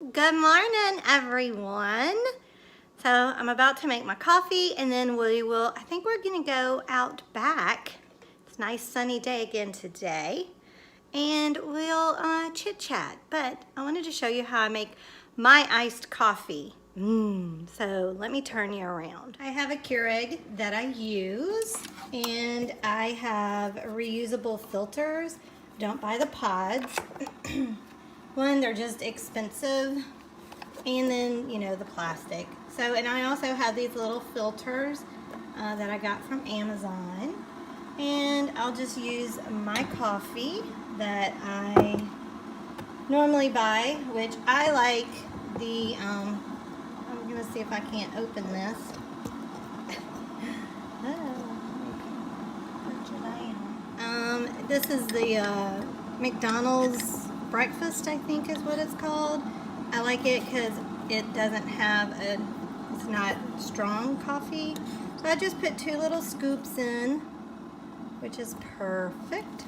Good morning, everyone. So I'm about to make my coffee and then I think we're gonna go out back. It's a nice sunny day again today. And we'll chit chat, but I wanted to show you how I make my iced coffee. So let me turn you around. I have a Keurig that I use and I have reusable filters. Don't buy the pods. One, they're just expensive, and then, you know, the plastic. So, and I also have these little filters that I got from Amazon, and I'll just use my coffee that I normally buy, which I like the, I'm gonna see if I can't open this. This is the McDonald's breakfast, I think is what it's called. I like it because it doesn't have it's not strong coffee. So I just put 2 little scoops in, which is perfect.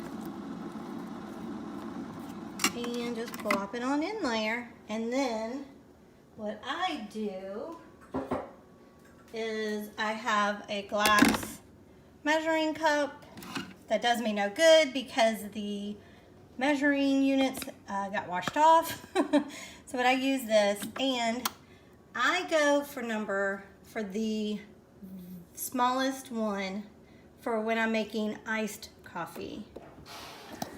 And just plop it on in there. And then what I do is I have a glass measuring cup. That does me no good because the measuring units got washed off. So but I use this, and I go for the smallest one for when I'm making iced coffee.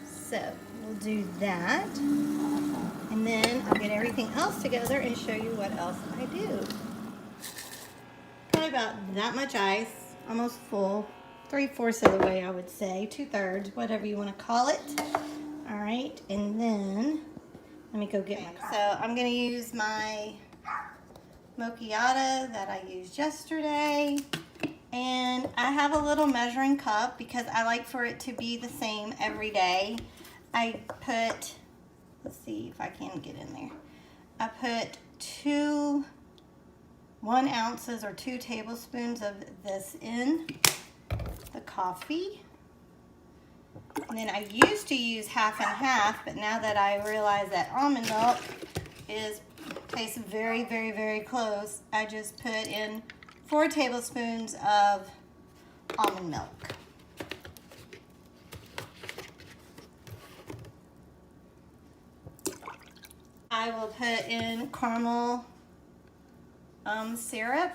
So we'll do that, and then I'll get everything else together and show you what else I do. Probably about that much ice, almost full, 3/4 of the way I would say, 2/3, whatever you want to call it. All right, and then let me go get my coffee. So I'm gonna use my macchiato that I used yesterday, and I have a little measuring cup because I like for it to be the same every day. I put, let's see if I can get in there. I put 1 ounces or 2 tablespoons of this in the coffee. And then I used to use half and half, but now that I realize that almond milk tastes very, very, very close, I just put in 4 tablespoons of almond milk. I will put in caramel syrup.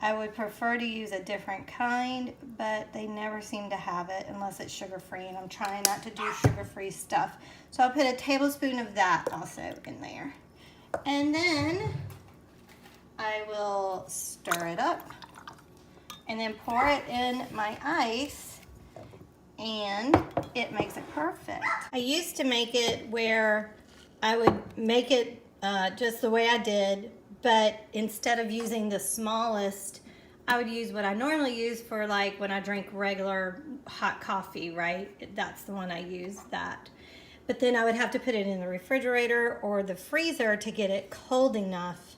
I would prefer to use a different kind, but they never seem to have it unless it's sugar-free, and I'm trying not to do sugar-free stuff. So I'll put a tablespoon of that also in there. And then I will stir it up and then pour it in my ice, and it makes it perfect. I used to make it where I would make it just the way I did, but instead of using the smallest, I would use what I normally use for like when I drink regular hot coffee, right? That's the one I use, that. But then I would have to put it in the refrigerator or the freezer to get it cold enough,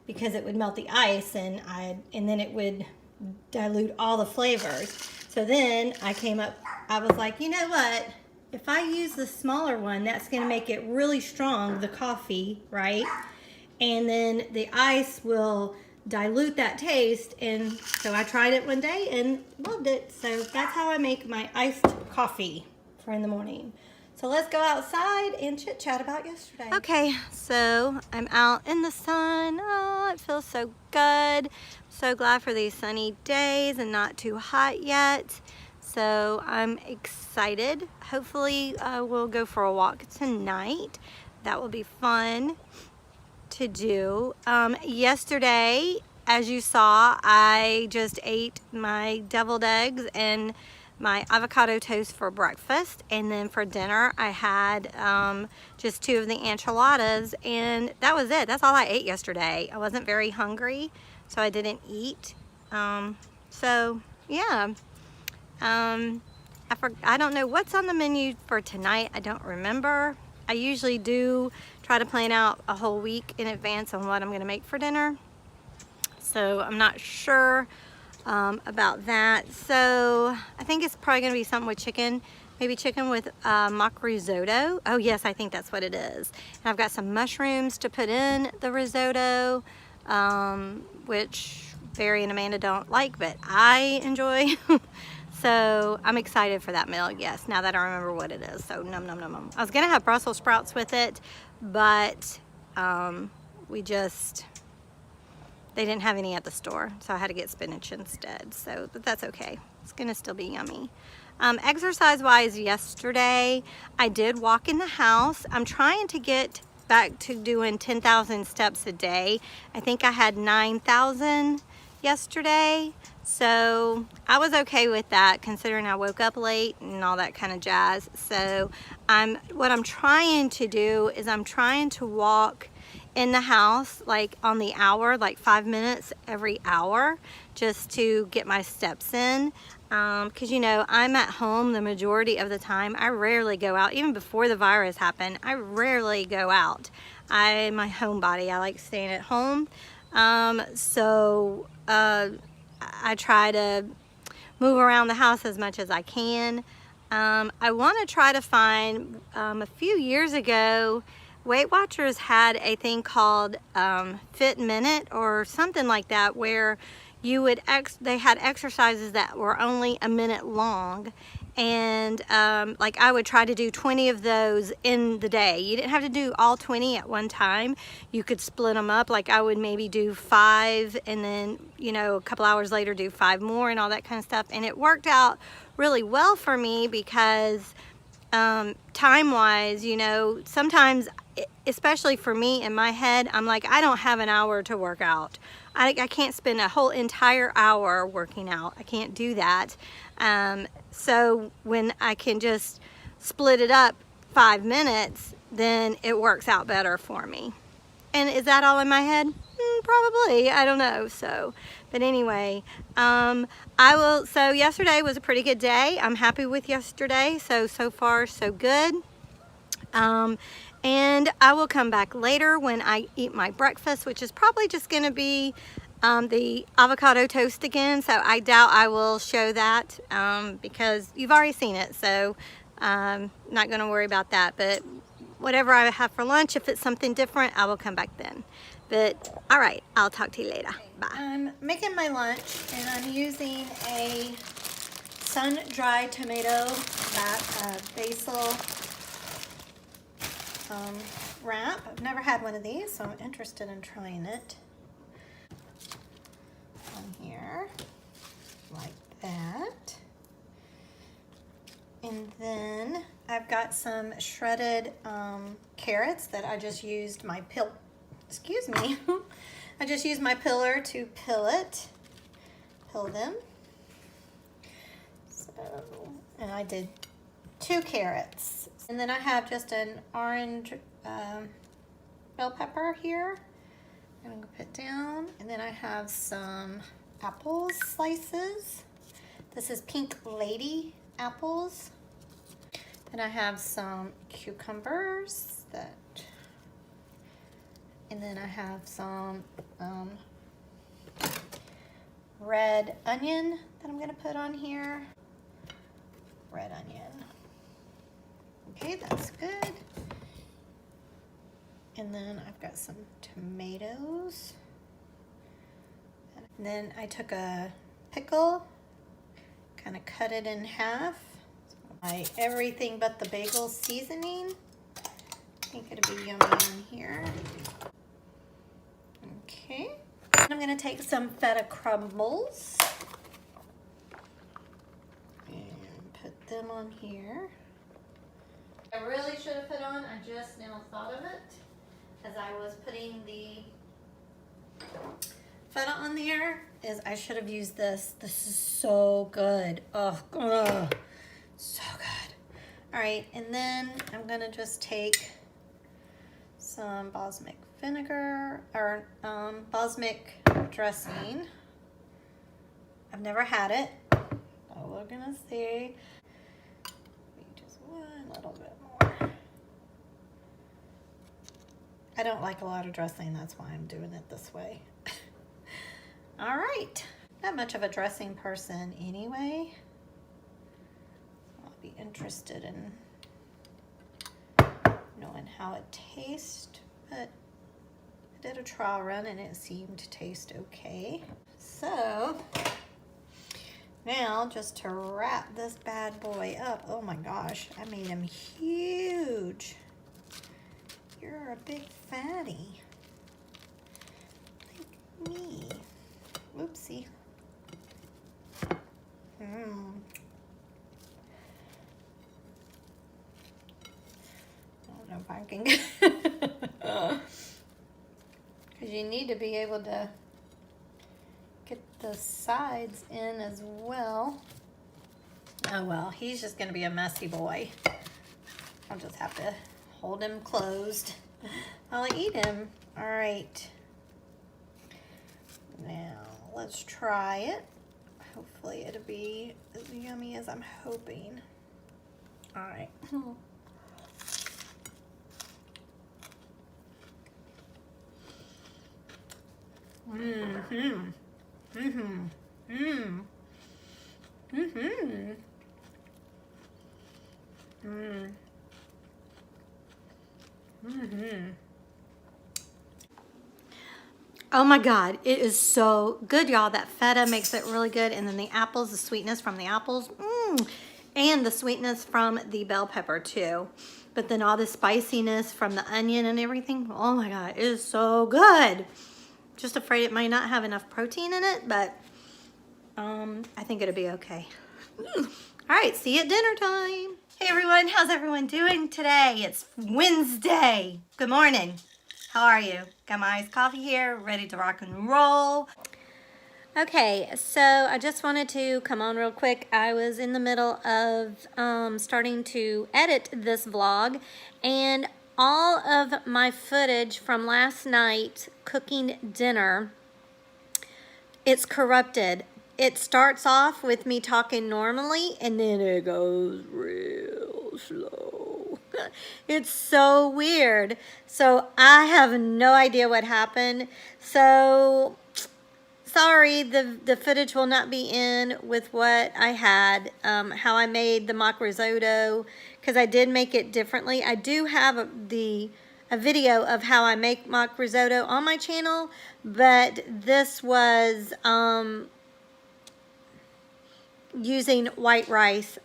because it would melt the ice, and then it would dilute all the flavors. So then I was like, you know what? If I use the smaller one, that's gonna make it really strong, the coffee, right? And then the ice will dilute that taste. And so I tried it one day and loved it. So that's how I make my iced coffee for in the morning. So let's go outside and chit chat about yesterday. Okay, so I'm out in the sun. Oh, it feels so good. So glad for these sunny days and not too hot yet. So I'm excited. Hopefully we'll go for a walk tonight. That will be fun to do. Yesterday, as you saw, I just ate my deviled eggs and my avocado toast for breakfast, and then for dinner I had just 2 of the enchiladas, and that was it. That's all I ate yesterday. I wasn't very hungry, so I didn't eat. So yeah, I don't know what's on the menu for tonight. I don't remember. I usually do try to plan out a whole week in advance on what I'm gonna make for dinner. So I'm not sure about that. So I think it's probably gonna be something with chicken maybe chicken with mock risotto. Oh yes, I think that's what it is. And I've got some mushrooms to put in the risotto, which Barry and Amanda don't like, but I enjoy. So I'm excited for that meal, yes, now that I remember what it is. So num num num num. I was gonna have Brussels sprouts with it, but they didn't have any at the store, so I had to get spinach instead. So, but that's okay. It's gonna still be yummy. Exercise-wise, yesterday, I did walk in the house. I'm trying to get back to doing 10,000 steps a day. I think I had 9,000 yesterday. So I was okay with that considering I woke up late and all that kind of jazz. So what I'm trying to do is I'm trying to walk in the house like on the hour, like 5 minutes every hour, just to get my steps in. Because you know, I'm at home the majority of the time. I rarely go out. Even before the virus happened, I rarely go out. I'm a homebody. I like staying at home. I try to move around the house as much as I can. I want to try to find, a few years ago, Weight Watchers had a thing called Fit Minute or something like that, where you would they had exercises that were only a minute long, and like I would try to do 20 of those in the day. You didn't have to do all 20 at one time. You could split them up. Like I would maybe do 5 and then, you know, a couple hours later do 5 more and all that kind of stuff. And it worked out really well for me because time-wise, you know, sometimes, especially for me in my head, I'm like, I don't have an hour to work out. I can't spend a whole entire hour working out. I can't do that. So when I can just split it up 5 minutes, then it works out better for me. And is that all in my head? Probably, I don't know. So, but anyway, so yesterday was a pretty good day. I'm happy with yesterday. So far, so good. And I will come back later when I eat my breakfast, which is probably just going to be the avocado toast again. So I doubt I will show that because you've already seen it. So I'm not going to worry about that. But whatever I have for lunch, if it's something different, I will come back then. But all right, I'll talk to you later. Bye. I'm making my lunch and I'm using a sun-dried tomato basil wrap. I've never had one of these, so I'm interested in trying it. On here, like that. And then I've got some shredded carrots that I just used my I just used my pillar to pill them. So, and I did 2 carrots. And then I have just an orange bell pepper here. I'm gonna put down. And then I have some apple slices. This is Pink Lady apples. Then I have some cucumbers and then I have some red onion that I'm gonna put on here. Red onion. Okay, that's good. And then I've got some tomatoes. And then I took a pickle, kind of cut it in half. My everything but the bagel seasoning. I think it'll be yummy in here. Okay. And I'm gonna take some feta crumbles and put them on here. I really should have put on, I just now thought of it, as I was putting the feta on there, is I should have used this. This is so good. Oh, so good. All right, and then I'm gonna just take some balsamic vinegar, or balsamic dressing. I've never had it, so we're gonna see. Just one little bit more. I don't like a lot of dressing, that's why I'm doing it this way. All right, not much of a dressing person anyway. I'll be interested in knowing how it tastes, but I did a trial run and it seemed to taste okay. So now just to wrap this bad boy up, oh my gosh, I made him huge. You're a big fatty. Like me. Oopsie. I don't know if I can get because you need to be able to get the sides in as well. Oh well, he's just gonna be a messy boy. I'll just have to hold him closed. I'll eat him. All right. Now let's try it. Hopefully it'll be as yummy as I'm hoping. All right. Mm-hmm. Mm-hmm. Mm. Mm-hmm. Mm. Mm-hmm. Oh my God, it is so good, y'all. That feta makes it really good. And then the apples, the sweetness from the apples. And the sweetness from the bell pepper too. But then all the spiciness from the onion and everything. Oh my God, it is so good. Just afraid it might not have enough protein in it, but I think it'll be okay. All right, see you at dinner time. Hey everyone, how's everyone doing today? It's Wednesday. Good morning. How are you? Got my iced coffee here, ready to rock and roll. Okay, so I just wanted to come on real quick. I was in the middle of starting to edit this vlog, and all of my footage from last night cooking dinner, it's corrupted. It starts off with me talking normally, and then it goes real slow. It's so weird. So I have no idea what happened. So sorry, the footage will not be in with what I had, how I made the mock risotto, because I did make it differently. I do have a video of how I make mock risotto on my channel, but this was using white rice,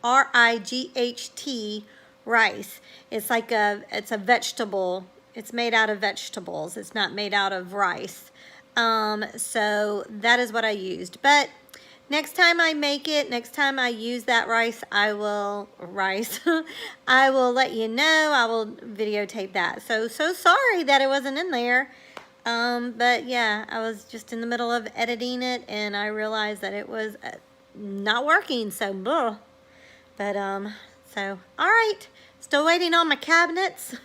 R-I-G-H-T rice. It's like it's a vegetable. It's made out of vegetables. It's not made out of rice. So that is what I used. But next time I make it, next time I use that rice, I will let you know. I will videotape that. So sorry that it wasn't in there. But yeah, I was just in the middle of editing it and I realized that it was not working. So, blah. But, so, all right. Still waiting on my cabinets.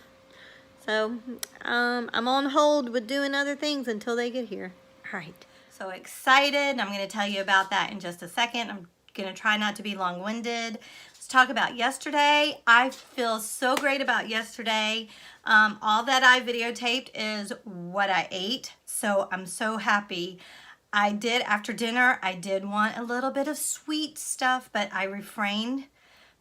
So, I'm on hold with doing other things until they get here. All right. So excited. I'm going to tell you about that in just a second. I'm going to try not to be long-winded. Let's talk about yesterday. I feel so great about yesterday. All that I videotaped is what I ate. So I'm so happy. I did, after dinner, I did want a little bit of sweet stuff, but I refrained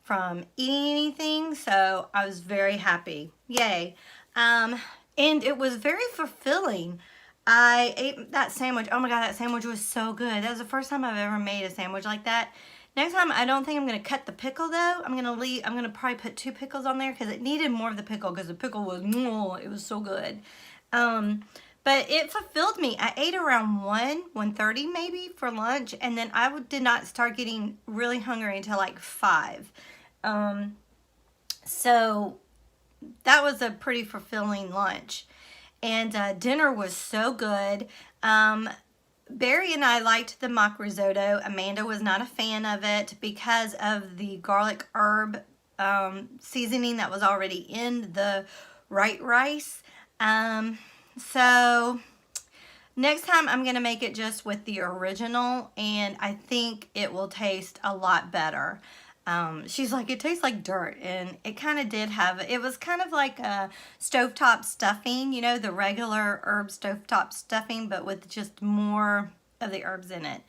from eating anything. So I was very happy. Yay. And it was very fulfilling. I ate that sandwich. Oh my God, that sandwich was so good. That was the first time I've ever made a sandwich like that. Next time, I don't think I'm going to cut the pickle though. I'm going to probably put 2 pickles on there because it needed more of the pickle because the pickle was, it was so good. But it fulfilled me. I ate around 1:30 maybe for lunch, and then I did not start getting really hungry until like 5. So that was a pretty fulfilling lunch. And dinner was so good. Barry and I liked the mock risotto. Amanda was not a fan of it because of the garlic herb seasoning that was already in the white rice. So next time I'm going to make it just with the original, and I think it will taste a lot better. She's like, it tastes like dirt, and it kind of did have, it was kind of like a stovetop stuffing, you know, the regular herb stovetop stuffing, but with just more of the herbs in it.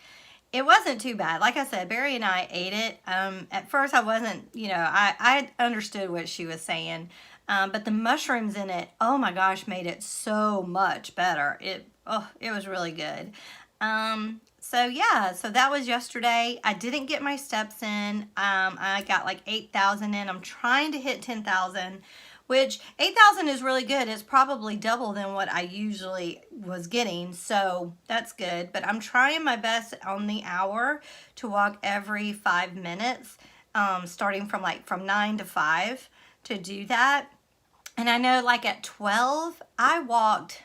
it wasn't too bad. Like I said, Barry and I ate it. At first I wasn't, I understood what she was saying. But the mushrooms in it, oh my gosh, made it so much better. It was really good. So yeah, so that was yesterday. I didn't get my steps in. I got like 8,000 in. I'm trying to hit 10,000, which 8,000 is really good. It's probably double than what I usually was getting. So that's good. But I'm trying my best on the hour to walk every 5 minutes, starting from 9 to 5 to do that. And I know like at 12, I walked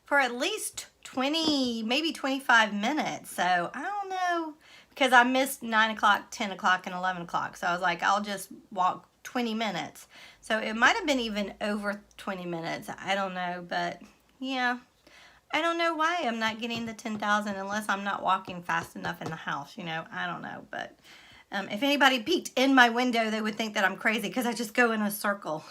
for at least 20, maybe 25 minutes. So I don't know, because I missed 9 o'clock, 10 o'clock, and 11 o'clock. So I was like, I'll just walk 20 minutes. So it might have been even over 20 minutes. I don't know, but yeah. I don't know why I'm not getting the 10,000 unless I'm not walking fast enough in the house. I don't know. But if anybody peeked in my window, they would think that I'm crazy because I just go in a circle.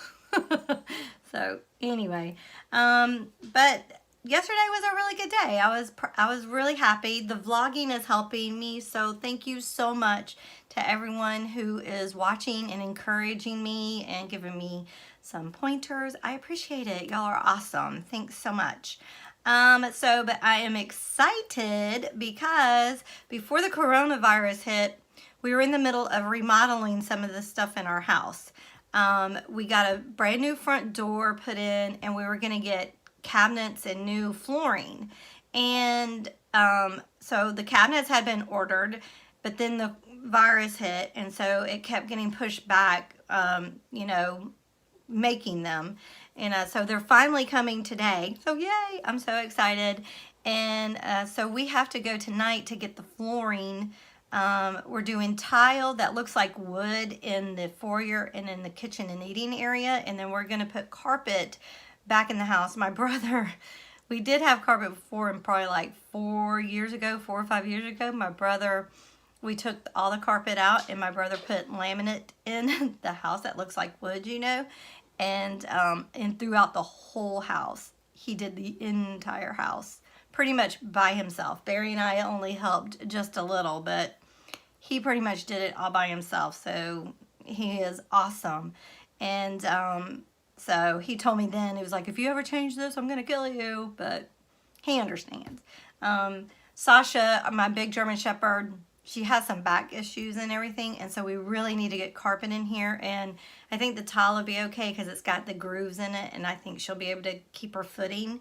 So anyway, but yesterday was a really good day. I was really happy. The vlogging is helping me, so thank you so much to everyone who is watching and encouraging me and giving me some pointers. I appreciate it. Y'all are awesome. Thanks so much. But I am excited because before the coronavirus hit, we were in the middle of remodeling some of the stuff in our house. We got a brand new front door put in, and we were going to get cabinets and new flooring. And so the cabinets had been ordered, but then the virus hit, and so it kept getting pushed back, making them. And so they're finally coming today. So yay, I'm so excited. And so we have to go tonight to get the flooring. We're doing tile that looks like wood in the foyer and in the kitchen and eating area. And then we're going to put carpet back in the house. My brother, we did have carpet before, and probably like 4 or 5 years ago, my brother, we took all the carpet out, and my brother put laminate in the house that looks like wood, and throughout the whole house. He did the entire house pretty much by himself. Barry and I only helped just a little, but he pretty much did it all by himself. So he is awesome. And so he told me then, he was like, if you ever change this, I'm going to kill you. But he understands. Sasha, my big German Shepherd, she has some back issues and everything. And so we really need to get carpet in here. And I think the tile will be okay because it's got the grooves in it. And I think she'll be able to keep her footing.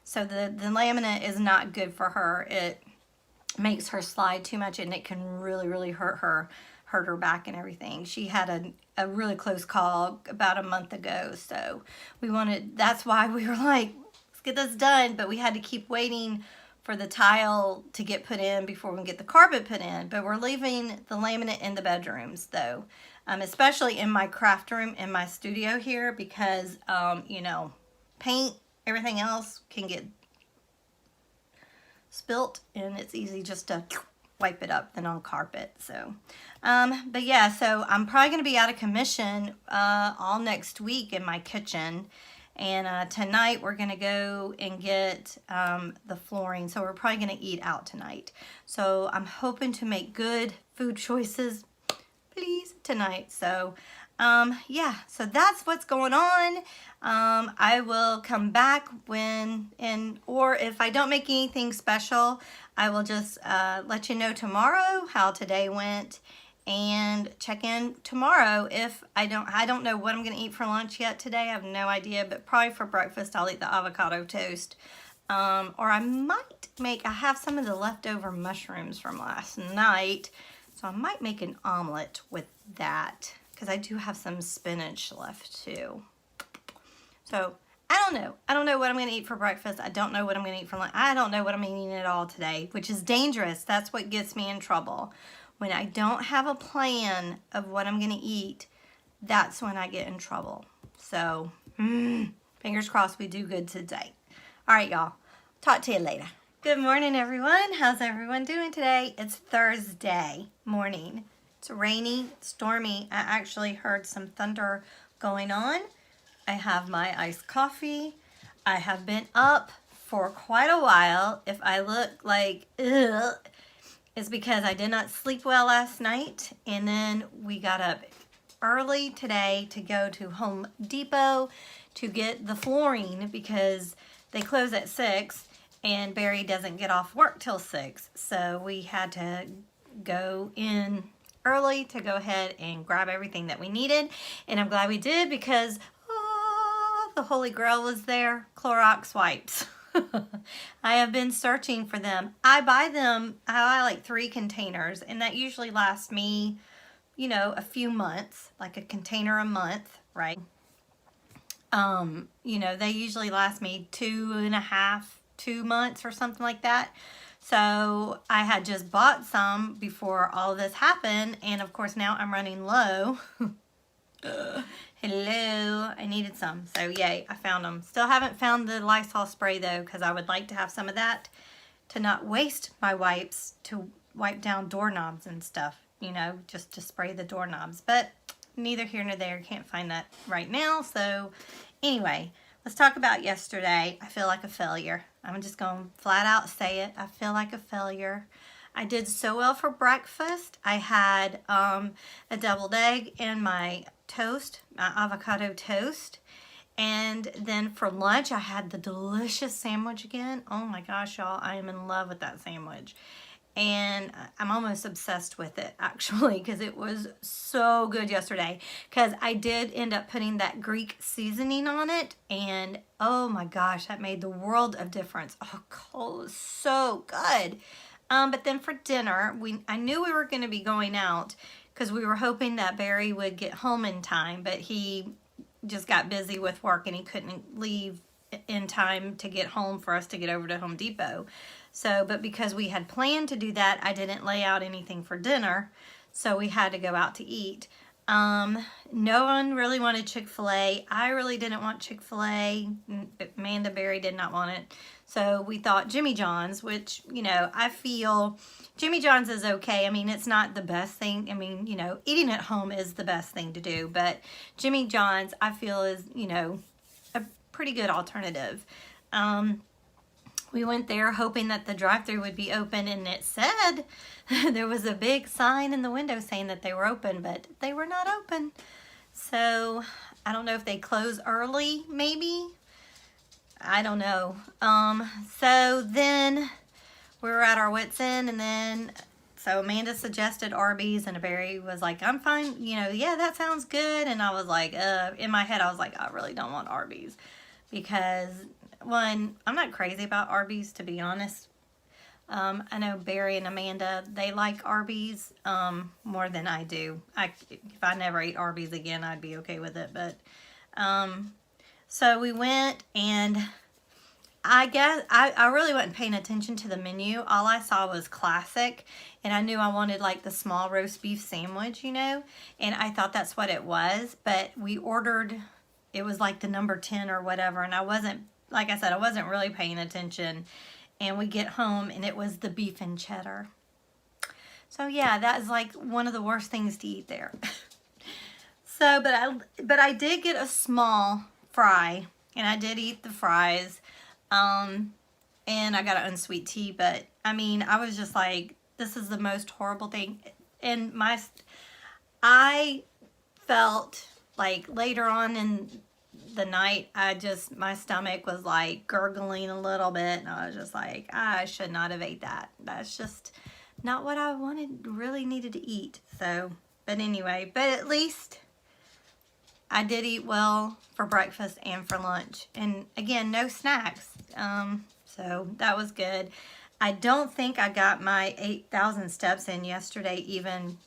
So the laminate is not good for her. It makes her slide too much, and it can really, really hurt her back and everything. She had a really close call about a month ago. So that's why we were like, let's get this done. But we had to keep waiting for the tile to get put in before we can get the carpet put in. But we're leaving the laminate in the bedrooms though, especially in my craft room in my studio here, because paint, everything else can get spilt, and it's easy just to wipe it up than on carpet. So but yeah, so I'm probably going to be out of commission all next week in my kitchen. And tonight we're going to go and get the flooring. So we're probably going to eat out tonight. So I'm hoping to make good food choices, please, tonight. So yeah, so that's what's going on. I will come back or if I don't make anything special, I will just let you know tomorrow how today went. And check in tomorrow if I don't know what I'm going to eat for lunch yet today. I have no idea, but probably for breakfast I'll eat the avocado toast. Or I have some of the leftover mushrooms from last night, so I might make an omelet with that because I do have some spinach left too. So I don't know what I'm going to eat for breakfast. I don't know what I'm going to eat for lunch. I don't know what I'm eating at all today, which is dangerous. That's what gets me in trouble. When I don't have a plan of what I'm going to eat, that's when I get in trouble. So, fingers crossed we do good today. All right, y'all. Talk to you later. Good morning, everyone. How's everyone doing today? It's Thursday morning. It's rainy, stormy. I actually heard some thunder going on. I have my iced coffee. I have been up for quite a while. If I look like, ugh, is because I did not sleep well last night, and then we got up early today to go to Home Depot to get the flooring because they close at 6 and Barry doesn't get off work till 6. So we had to go in early to go ahead and grab everything that we needed. And I'm glad we did because the Holy Grail was there, Clorox wipes. I have been searching for them. I buy like 3 containers, and that usually lasts me, you know, a few months, like a container a month, right? You know, they usually last me 2 months or something like that. So I had just bought some before all of this happened, and of course now I'm running low. Hello, I needed some, so yay, I found them. Still haven't found the Lysol spray though, because I would like to have some of that to not waste my wipes to wipe down doorknobs and stuff, you know, just to spray the doorknobs. But neither here nor there, can't find that right now. So anyway, let's talk about yesterday. I feel like a failure. I'm just going to flat out say it. I feel like a failure. I did so well for breakfast. I had a deviled egg and my toast, my avocado toast. And then for lunch, I had the delicious sandwich again. Oh my gosh, y'all, I am in love with that sandwich. And I'm almost obsessed with it, actually, because it was so good yesterday. Because I did end up putting that Greek seasoning on it. And oh my gosh, that made the world of difference. Oh, Cole was so good. But then for dinner, I knew we were going to be going out because we were hoping that Barry would get home in time, but he just got busy with work and he couldn't leave in time to get home for us to get over to Home Depot. So, but because we had planned to do that, I didn't lay out anything for dinner, so we had to go out to eat. No one really wanted Chick-fil-A. I really didn't want Chick-fil-A. Amanda, Barry did not want it. So we thought Jimmy John's, which, you know, I feel Jimmy John's is okay. I mean, it's not the best thing. I mean, you know, eating at home is the best thing to do. But Jimmy John's, I feel, is, you know, a pretty good alternative. We went there hoping that the drive-thru would be open, and it said there was a big sign in the window saying that they were open, but they were not open. So I don't know if they close early, maybe. I don't know. So then we were at our wits' end, and then so Amanda suggested Arby's, and Barry was like, I'm fine, you know, yeah, that sounds good. And I was like, in my head, I was like, I really don't want Arby's because, one, I'm not crazy about Arby's, to be honest. I know Barry and Amanda, they like Arby's more than I do. If I never ate Arby's again, I'd be okay with it. But so we went, and I guess I really wasn't paying attention to the menu. All I saw was classic, and I knew I wanted like the small roast beef sandwich, you know, and I thought that's what it was. But we ordered, it was like the number 10 or whatever, and I wasn't, like I said, I wasn't really paying attention. And we get home, and it was the beef and cheddar. So yeah, that is like one of the worst things to eat there. So, but I did get a small fry, and I did eat the fries. And I got an unsweet tea, but I mean, I was just like, this is the most horrible thing. And I felt like later on in the night, my stomach was like gurgling a little bit, and I was just like, I should not have ate that. That's just not what I really needed to eat. So, but anyway, but at least I did eat well for breakfast and for lunch. And again, no snacks. So that was good. I don't think I got my 8,000 steps in yesterday even,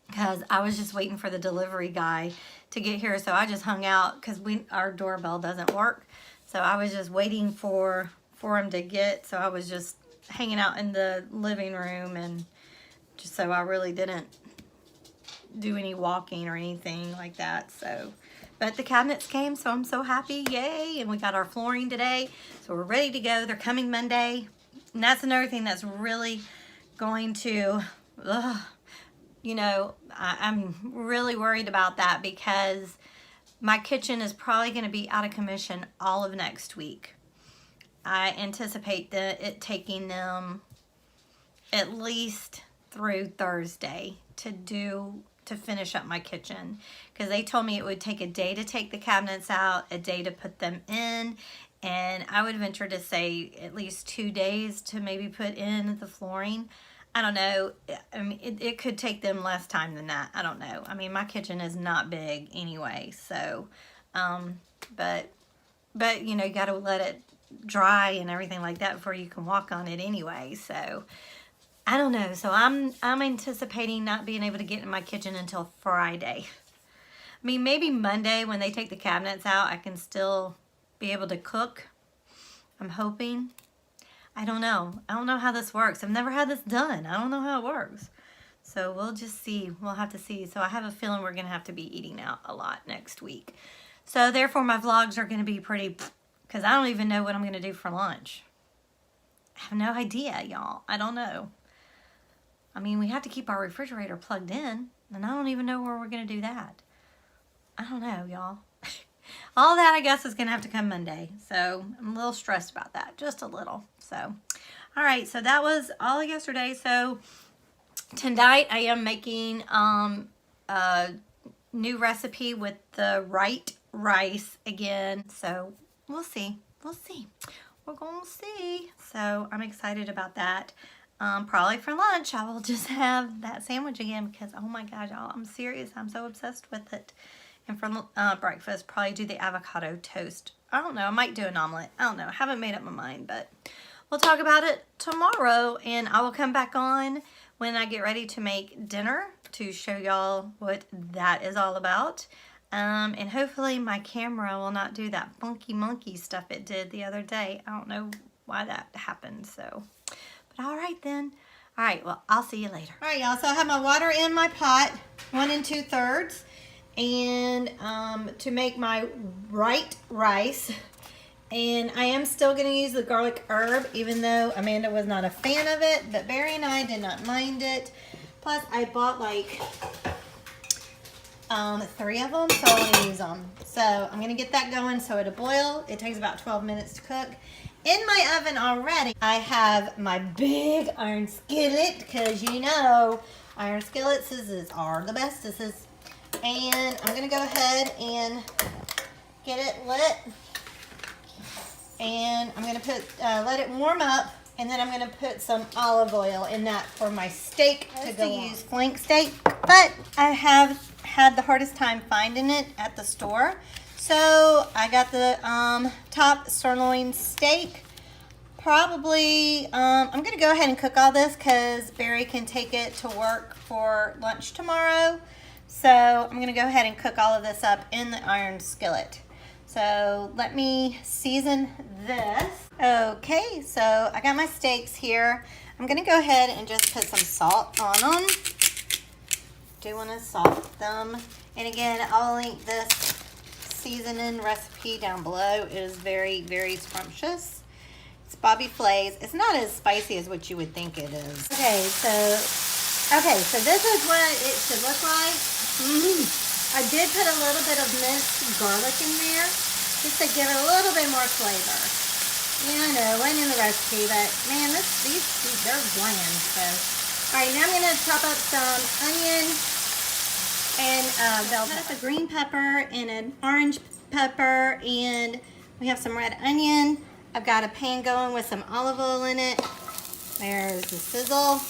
because I was just waiting for the delivery guy to get here. So I just hung out because our doorbell doesn't work. So I was just waiting for him to get. So I was just hanging out in the living room, and just so I really didn't do any walking or anything like that. So, but the cabinets came, so I'm so happy. Yay. And we got our flooring today. So we're ready to go. They're coming Monday. And that's another thing that's really going to, you know, I'm really worried about that because my kitchen is probably going to be out of commission all of next week. I anticipate it taking them at least through Thursday to finish up my kitchen, because they told me it would take a day to take the cabinets out, a day to put them in, and I would venture to say at least 2 days to maybe put in the flooring. I don't know. I mean, it could take them less time than that. I don't know. I mean, my kitchen is not big anyway, so, but you know, you got to let it dry and everything like that before you can walk on it anyway. So I don't know. So I'm anticipating not being able to get in my kitchen until Friday. I mean, maybe Monday when they take the cabinets out, I can still be able to cook. I'm hoping. I don't know. I don't know how this works. I've never had this done. I don't know how it works. So we'll just see. We'll have to see. So I have a feeling we're going to have to be eating out a lot next week. So therefore my vlogs are going to be pretty, because I don't even know what I'm going to do for lunch. I have no idea, y'all. I don't know. I mean, we have to keep our refrigerator plugged in, and I don't even know where we're going to do that. I don't know, y'all. All that, I guess, is going to have to come Monday. So I'm a little stressed about that, just a little. So, all right, so that was all yesterday. So tonight I am making a new recipe with the right rice again. So we'll see. We'll see. We're going to see. So I'm excited about that. Probably for lunch, I will just have that sandwich again because, oh my God, y'all, I'm serious. I'm so obsessed with it. And for breakfast, probably do the avocado toast. I don't know. I might do an omelet. I don't know. I haven't made up my mind, but we'll talk about it tomorrow. And I will come back on when I get ready to make dinner to show y'all what that is all about. And hopefully my camera will not do that funky monkey stuff it did the other day. I don't know why that happened, so. But all right then. All right, well, I'll see you later. All right, y'all, so I have my water in my pot, 1 2/3, and to make my right rice. And I am still going to use the garlic herb, even though Amanda was not a fan of it, but Barry and I did not mind it. Plus, I bought like 3 of them, so I want to use them. So I'm going to get that going so it'll boil. It takes about 12 minutes to cook. In my oven already, I have my big iron skillet, because you know iron skillets are the bestest. And I'm going to go ahead and get it lit. And I'm going to put let it warm up, and then I'm going to put some olive oil in that for my steak to go on. Use flank steak, but I have had the hardest time finding it at the store. So I got the top sirloin steak. Probably, I'm going to go ahead and cook all this because Barry can take it to work for lunch tomorrow. So I'm going to go ahead and cook all of this up in the iron skillet. So let me season this. Okay, so I got my steaks here. I'm going to go ahead and just put some salt on them. Do want to salt them. And again, I'll link this seasoning recipe down below. It is very, very scrumptious. It's Bobby Flay's. It's not as spicy as what you would think it is. Okay, so this is what it should look like. I did put a little bit of minced garlic in there just to give it a little bit more flavor. Yeah, I know, it wasn't in the recipe, but man, these they're bland. So, all right, now I'm gonna chop up some onion and bell pepper, a green pepper and an orange pepper, and we have some red onion. I've got a pan going with some olive oil in it. There's the sizzle.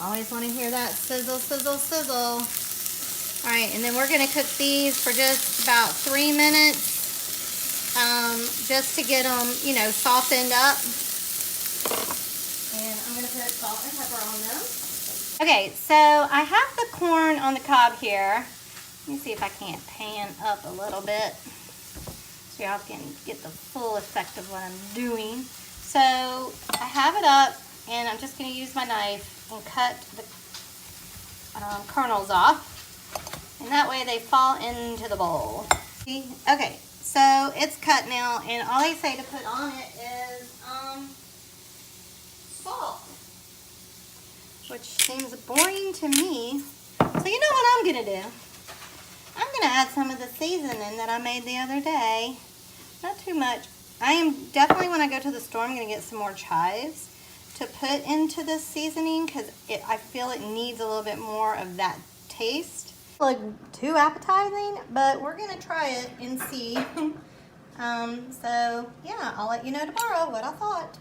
Always want to hear that sizzle, sizzle, sizzle. All right, and then we're gonna cook these for just about 3 minutes, just to get them, you know, softened up. And I'm gonna put salt and pepper on them. Okay, so I have the corn on the cob here. Let me see if I can't pan up a little bit so y'all can get the full effect of what I'm doing. So I have it up, and I'm just going to use my knife and cut the kernels off, and that way they fall into the bowl. See? Okay, so it's cut now, and all they say to put on it is salt, which seems boring to me. So you know what I'm gonna do? I'm gonna add some of the seasoning that I made the other day. Not too much. I am definitely, when I go to the store, I'm gonna get some more chives. to put into this seasoning because I feel it needs a little bit more of that taste. Like too appetizing, but we're gonna try it and see. So yeah, I'll let you know tomorrow what I thought.